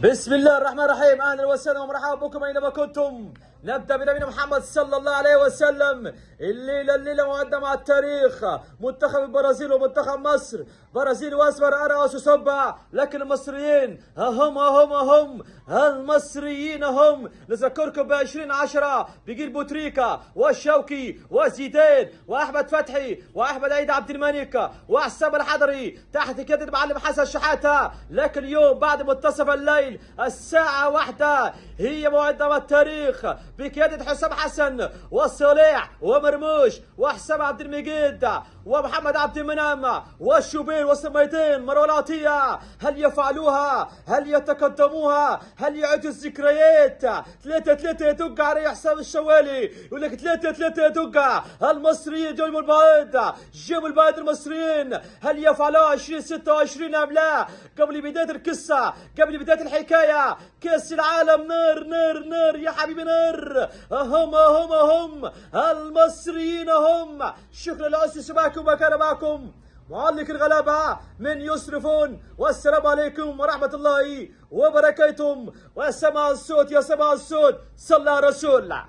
بسم الله الرحمن الرحيم. اهلا وسهلا ومرحبا بكم اينما كنتم. نبدا بنبينا محمد صلى الله عليه وسلم. الليله مقدمه على التاريخ، منتخب البرازيل ومنتخب مصر. برازيل واصفر ارقص وصبع، لكن المصريين هم المصريين هم. نذكركم ب 2010 بجيل بوتريكا والشوكي وزيدان واحمد فتحي واحمد عيد عبد الملك وحسام الحضري تحت قياده المعلم حسن شحاته. لكن اليوم بعد منتصف الليل الساعه 1 هي مقدمه التاريخ بقيادة حسام حسن وصالح ومرموش وحسام عبد المجيد ومحمد عبد المنعم والشوبير والسميتين مروان عطية. هل يفعلوها؟ هل يتقدموها؟ هل يعيدوا الذكريات؟ 3-3 يدق على حسام الشوالي، يقول لك 3-3 يدق. المصريين جابوا البعيد المصريين. هل يفعلوها 2026 ام لا؟ قبل بداية القصة، قبل بداية الحكاية، كأس العالم نار نار نار يا حبيبي نار. هم المصريين هم. شكرا لأسس سماعكم وكان معكم معلق الغلابة من يسرفون. والسلام عليكم ورحمة الله وبركاته. وسمع الصوت يا سمع الصوت، صلى على رسول الله.